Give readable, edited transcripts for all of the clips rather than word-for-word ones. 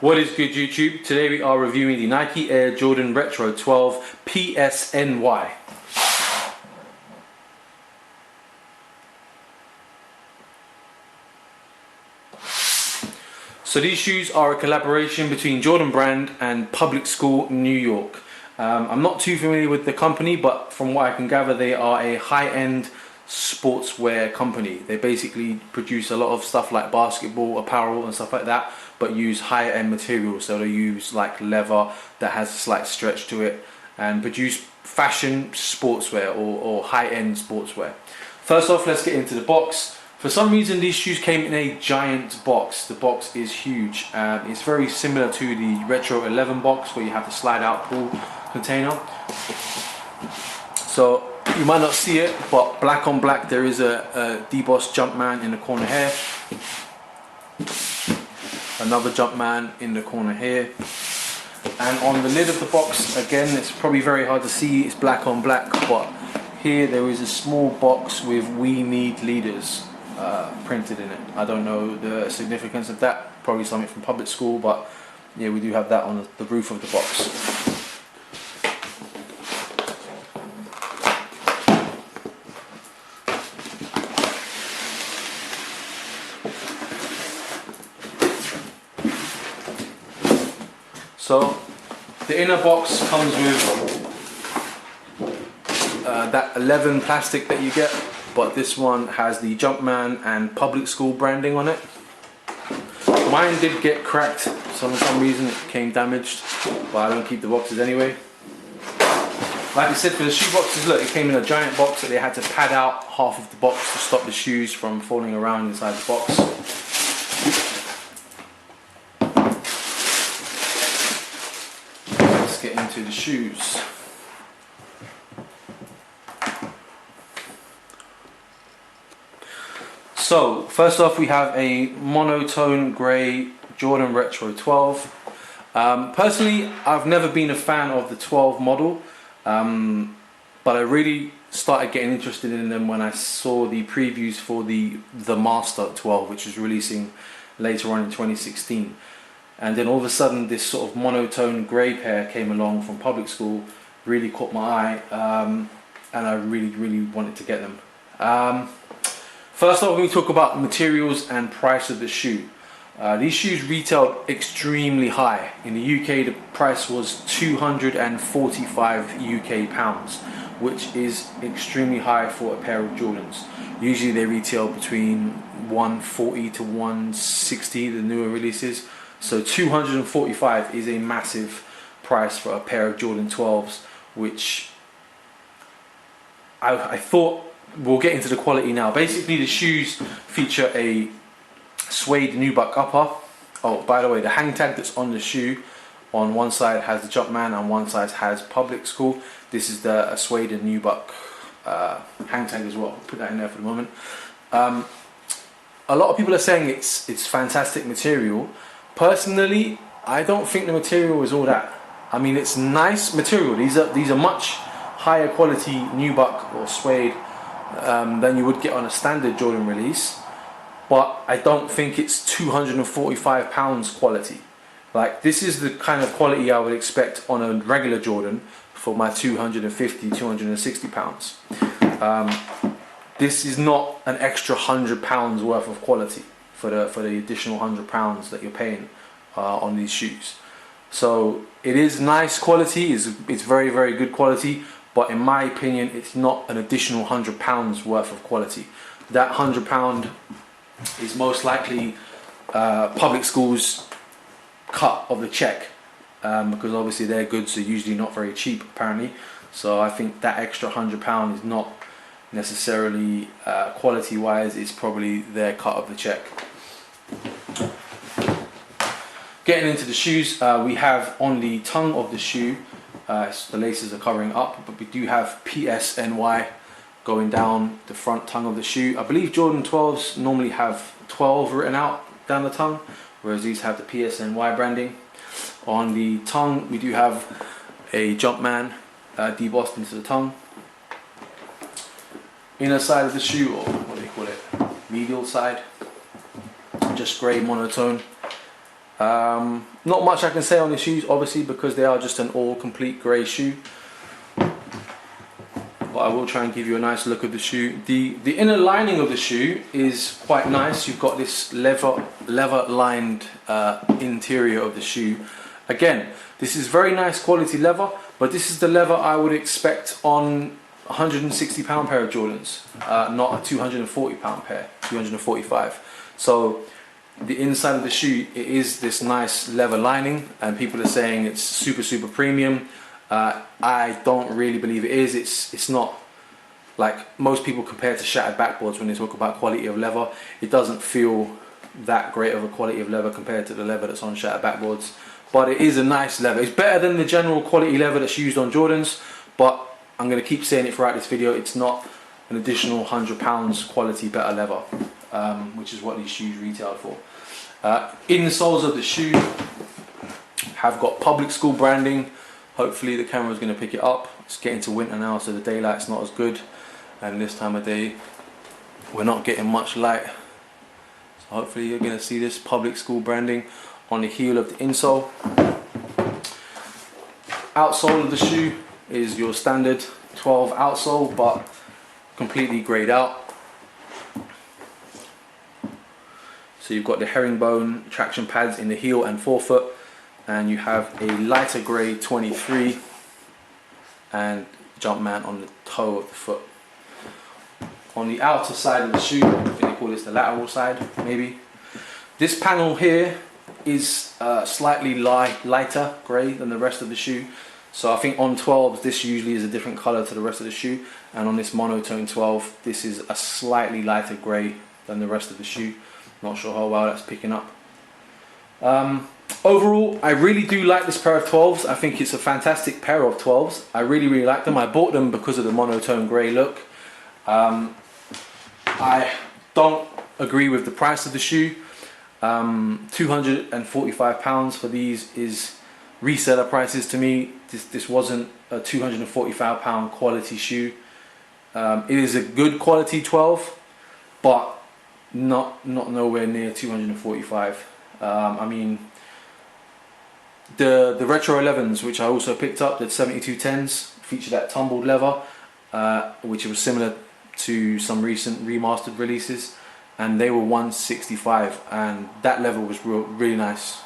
What is good, YouTube? Today we are reviewing the Nike Air Jordan Retro 12 PSNY. So these shoes are a collaboration between Jordan Brand and Public School New York. I'm not too familiar with the company, but from what I can gather, they are a high-end sportswear company. They basically produce a lot of stuff like basketball apparel and stuff like that, but use higher end materials. So they use like leather that has a slight stretch to it and produce fashion sportswear or high-end sportswear. First off, let's get into the box. For some reason these shoes came in a giant box. The box is huge. It's very similar to the Retro 11 box where you have the slide out pool container. So you might not see it, but black on black there is a debossed Jumpman in the corner here. Another Jumpman in the corner here. And on the lid of the box, again, it's probably very hard to see, it's black on black, but here there is a small box with "We Need Leaders" printed in it. I don't know the significance of that, probably something from public school, but yeah, we do have that on the roof of the box. So the inner box comes with that 11 plastic that you get, but this one has the Jumpman and Public School branding on it. Mine did get cracked, so for some reason it came damaged, but I don't keep the boxes anyway. Like I said, for the shoe boxes, look, it came in a giant box that they had to pad out half of the box to stop the shoes from falling around inside the box. Let's get into the shoes. So first off, we have a monotone grey Jordan Retro 12. Personally, I've never been a fan of the 12 model, but I really started getting interested in them when I saw the previews for the Master 12, which is releasing later on in 2016. And then all of a sudden this sort of monotone grey pair came along from Public School, really caught my eye, and I really wanted to get them. First off, we talk about materials and price of the shoe. These shoes retailed extremely high. In the UK, the price was 245 UK pounds, which is extremely high for a pair of Jordans. Usually they retail between 140 to 160, the newer releases. So 245 is a massive price for a pair of Jordan 12s, which I thought. We'll get into the quality now. Basically, the shoes feature a suede nubuck upper. Oh, by the way, the hang tag that's on the shoe, on one side has the Jumpman and one side has Public School. This is the suede and nubuck hang tag as well. I'll put that in there for the moment. A lot of people are saying it's fantastic material. Personally, I don't think the material is all that. I mean, it's nice material. These are much higher quality nubuck or suede than you would get on a standard Jordan release, but I don't think it's 245 pounds quality. Like, this is the kind of quality I would expect on a regular Jordan for my 250, 260 pounds. This is not an extra £100 worth of quality for the additional £100 that you're paying on these shoes. So it is nice quality, it's very good quality, but in my opinion it's not an additional £100 worth of quality. That £100 is most likely Public School's cut of the check, because obviously their goods are usually not very cheap apparently. So I think that extra £100 is not necessarily quality wise, it's probably their cut of the check. Getting into the shoes, we have on the tongue of the shoe, the laces are covering up, but we do have PSNY going down the front tongue of the shoe. I believe Jordan 12s normally have 12 written out down the tongue, whereas these have the PSNY branding. On the tongue, we do have a Jumpman debossed into the tongue. Inner side of the shoe, or what do they call it, medial side, just grey monotone. Not much I can say on the shoes, obviously, because they are just an all complete grey shoe. But I will try and give you a nice look of the shoe. The inner lining of the shoe is quite nice. You've got this leather lined interior of the shoe. Again, this is very nice quality leather, but this is the leather I would expect on a £160 pair of Jordans, not a £240 pair, 245. So the inside of the shoe, it is this nice leather lining, and people are saying it's super premium. I don't really believe it is. It's not like most people compare to shattered backboards when they talk about quality of leather. It doesn't feel that great of a quality of leather compared to the leather that's on shattered backboards. But it is a nice leather. It's better than the general quality leather that's used on Jordans, but I'm going to keep saying it throughout this video. It's not an additional £100 quality better leather, which is what these shoes retail for. Insoles of the shoe have got public school branding. Hopefully the camera is going to pick it up. It's getting to winter now, so the daylight's not as good, and this time of day we're not getting much light. So hopefully you're going to see this public school branding on the heel of the insole. Outsole of the shoe is your standard 12 outsole, but completely greyed out. So you've got the herringbone traction pads in the heel and forefoot, and you have a lighter grey 23 and Jumpman on the toe of the foot. On the outer side of the shoe, I think they call this the lateral side maybe, this panel here is slightly lighter grey than the rest of the shoe. So I think on 12s this usually is a different colour to the rest of the shoe, and on this monotone 12 this is a slightly lighter grey than the rest of the shoe. Not sure how well that's picking up. Overall, I really do like this pair of 12s. I think it's a fantastic pair of 12s. I really like them. I bought them because of the monotone grey look. I don't agree with the price of the shoe. £245 for these is reseller prices to me. This wasn't a £245 quality shoe. It is a good quality 12, but not nowhere near 245. I mean, the retro 11s, which I also picked up, the 7210s, feature that tumbled leather, which was similar to some recent remastered releases, and they were 165, and that leather was really nice.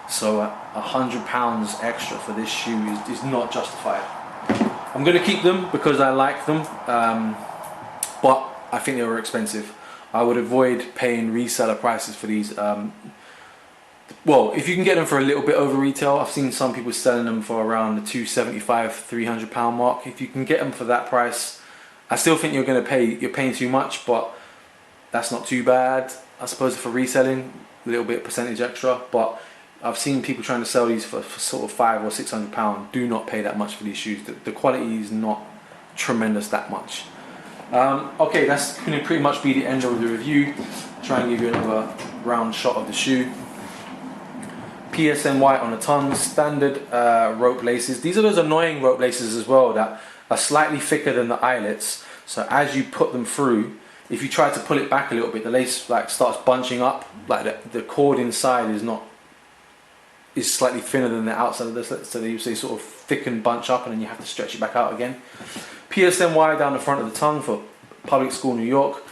So £100 extra for this shoe is not justified. I'm going to keep them because I like them, but I think they were expensive. I would avoid paying reseller prices for these. Well, if you can get them for a little bit over retail, I've seen some people selling them for around the £275, £300 mark. If you can get them for that price, I still think you're paying too much, but that's not too bad. I suppose for reselling, a little bit percentage extra, but I've seen people trying to sell these for sort of £500 or £600. Do not pay that much for these shoes. The quality is not tremendous that much. Okay, that's going to pretty much be the end of the review. Try and give you another round shot of the shoe. PSNY on the tongue, standard rope laces. These are those annoying rope laces as well that are slightly thicker than the eyelets. So as you put them through, if you try to pull it back a little bit, the lace like starts bunching up. Like the cord inside is slightly thinner than the outside of this, so they sort of thicken, bunch up, and then you have to stretch it back out again. PSNY down the front of the tongue for public school New York.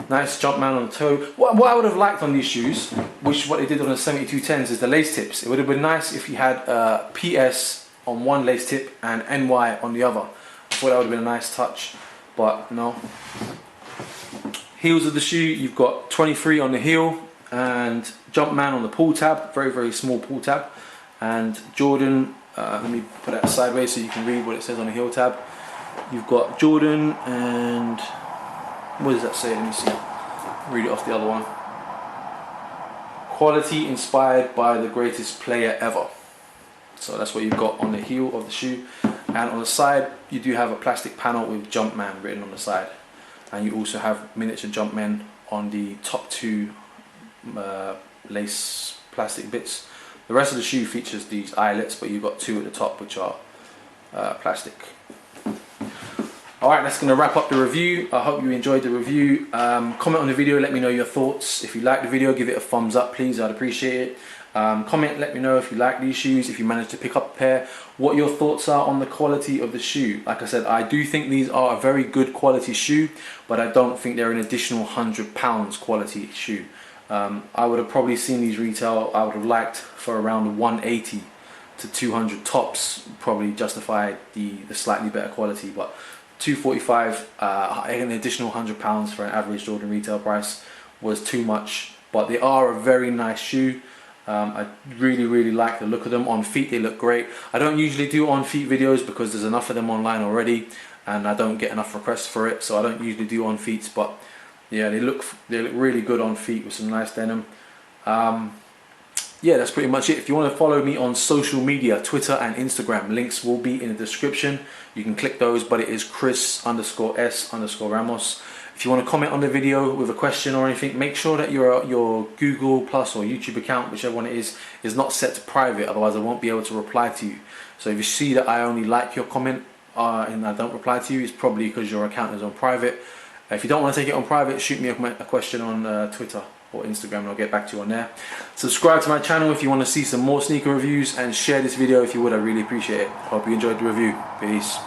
Nice Jumpman on the toe. What I would have liked on these shoes, which what they did on the 7210s, is the lace tips. It would have been nice if you had PS on one lace tip and NY on the other. I thought that would have been a nice touch, but no. Heels of the shoe, you've got 23 on the heel and Jumpman on the pull tab, very small pull tab, and Jordan, let me put that sideways so you can read what it says on the heel tab. You've got Jordan and what does that say? Let me see. Read it off the other one. Quality inspired by the greatest player ever. So that's what you've got on the heel of the shoe. And on the side, you do have a plastic panel with Jumpman written on the side. And you also have miniature Jumpmen on the top two lace plastic bits. The rest of the shoe features these eyelets, but you've got two at the top which are plastic. Alright, that's going to wrap up the review. I hope you enjoyed the review. Comment on the video, let me know your thoughts. If you like the video, give it a thumbs up please, I'd appreciate it. Comment, let me know if you like these shoes, if you managed to pick up a pair, what your thoughts are on the quality of the shoe. Like I said, I do think these are a very good quality shoe, but I don't think they're an additional £100 quality shoe. I would have probably seen these retail, I would have liked for around 180 to 200 tops, probably justified the slightly better quality, but 245, an additional £100 for an average Jordan retail price was too much. But they are a very nice shoe. I really like the look of them. On feet they look great. I don't usually do on feet videos because there's enough of them online already and I don't get enough requests for it, so I don't usually do on feet. But yeah, they look really good on feet with some nice denim. Yeah, that's pretty much it. If you want to follow me on social media, Twitter and Instagram, links will be in the description. You can click those, but it is Chris_S_Ramos. If you want to comment on the video with a question or anything, make sure that your Google Plus or YouTube account, whichever one it is not set to private, otherwise I won't be able to reply to you. So if you see that I only like your comment and I don't reply to you, it's probably because your account is on private. If you don't want to take it on private, shoot me a question on Twitter or Instagram and I'll get back to you on there. Subscribe to my channel if you want to see some more sneaker reviews, and share this video if you would. I really appreciate it. Hope you enjoyed the review. Peace.